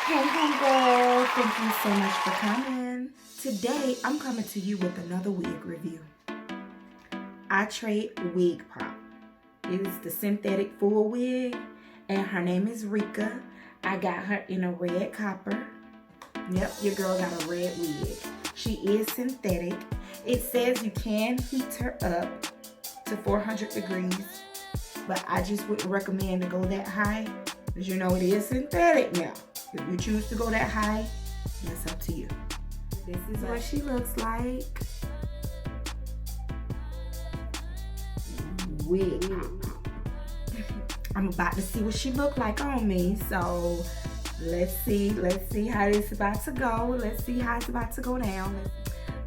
Hey homegirl, thank you so much for coming. Today I'm coming to you with another wig review. Outre Wigpop. It is the synthetic full wig and her name is Rika. I got her in a red copper. Yep, your girl got a red wig. She is synthetic. It says you can heat her up to 400 degrees, but I just wouldn't recommend to go that high because you know it is synthetic now. If you choose to go that high, that's up to you. This is what she looks like. Wig. I'm about to see what she look like on me. So let's see how this is about to go. Let's see how it's about to go down.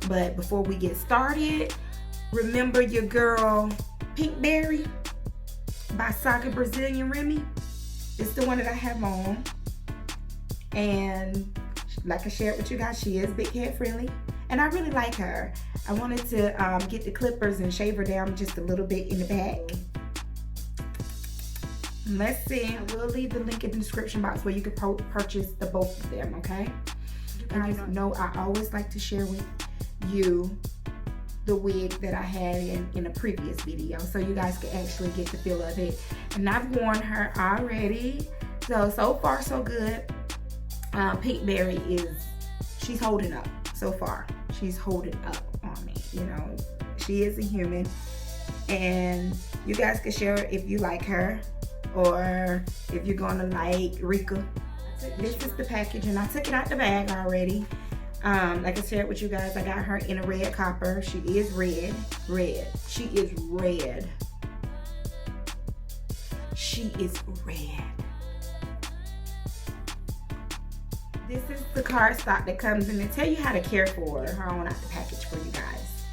But before we get started, remember your girl Pinkberry by Saga Brazilian Remy. It's the one that I have on. And like I shared with you guys, she is big head friendly and I really like her. I wanted to get the clippers and shave her down just a little bit in the back. Let's see. I will leave the link in the description box where you can purchase the both of them, okay? You guys know I always like to share with you the wig that I had in a previous video so you guys can actually get the feel of it. And I've worn her already. So far so good. Pinkberry she's holding up so far. She's holding up on me, you know. She is a human and you guys can share if you like her or if you're gonna like Rika. This is the package and I took it out the bag already. Like I shared with you guys, I got her in a red copper. She is red. She is red. She is red. This is the cardstock that comes in to tell you how to care for her on out the package for you guys.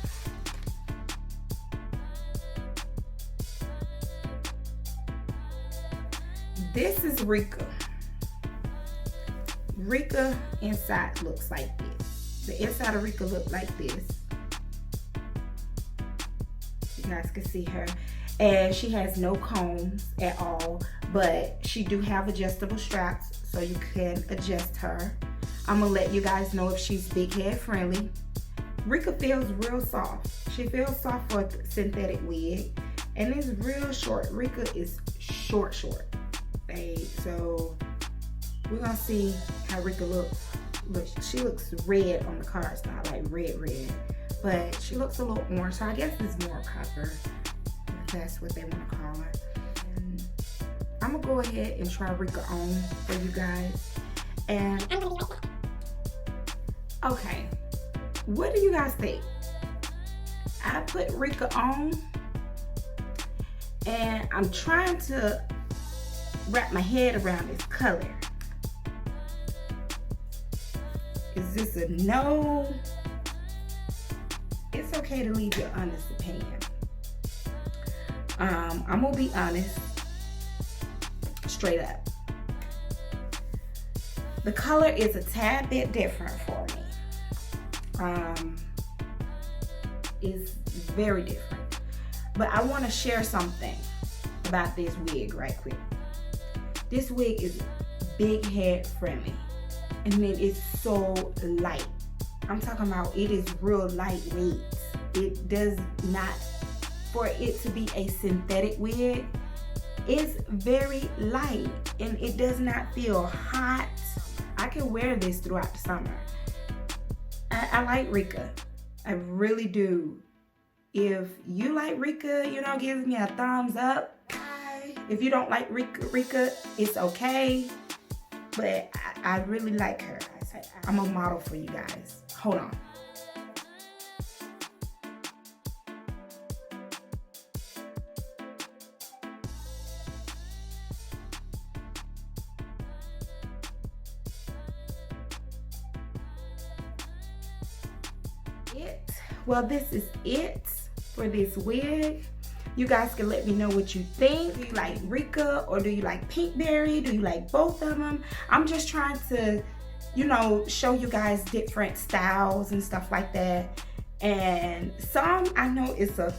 This is Rika. Rika inside looks like this. The inside of Rika looks like this. You guys can see her. And she has no combs at all, but she do have adjustable straps so you can adjust her. I'm gonna let you guys know if she's big head friendly. Rika feels real soft. She feels soft for a synthetic wig and it's real short. Rika is short. Okay, so we're gonna see how Rika looks. Look, she looks red on the cardstock, like red, but she looks a little orange, so I guess it's more copper. That's what they want to call her. And I'm gonna go ahead and try Rika on for you guys. And okay, what do you guys think? I put Rika on and I'm trying to wrap my head around this color. Is this a no? It's okay to leave your honest opinion. I'm gonna be honest, straight up. The color is a tad bit different for me. It's very different. But I want to share something about this wig right quick. This wig is big head friendly, and it is so light. I'm talking about it is real lightweight. It does not. For it to be a synthetic wig, it's very light and it does not feel hot. I can wear this throughout the summer. I like Rika. I really do. If you like Rika, you know, give me a thumbs up. If you don't like Rika, it's okay. But I really like her. I'm a model for you guys. Hold on. Well, this is it for this wig. You guys can let me know what you think. Do you like Rika or do you like Pinkberry? Do you like both of them? I'm just trying to, you know, show you guys different styles and stuff like that. And some I know it's a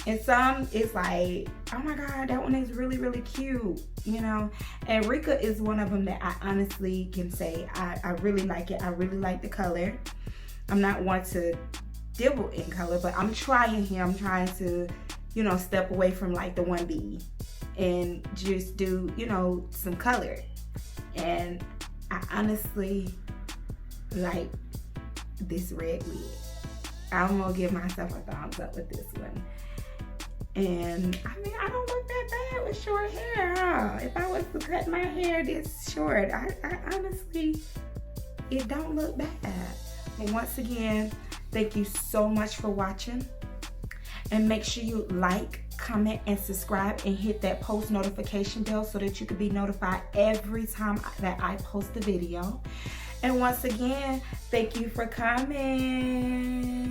And some is like, oh my God, that one is really, really cute, you know. And Rika is one of them that I honestly can say I really like it. I really like the color. I'm not one to dibble in color, but I'm trying here. I'm trying to, you know, step away from like the 1B and just do, you know, some color. And I honestly like this red wig. I'm gonna give myself a thumbs up with this one. And I mean, I don't look that bad with short hair, huh? If I was to cut my hair this short, I honestly, it don't look bad. But once again, thank you so much for watching. And make sure you like, comment, and subscribe, and hit that post notification bell so that you can be notified every time that I post a video. And once again, thank you for coming.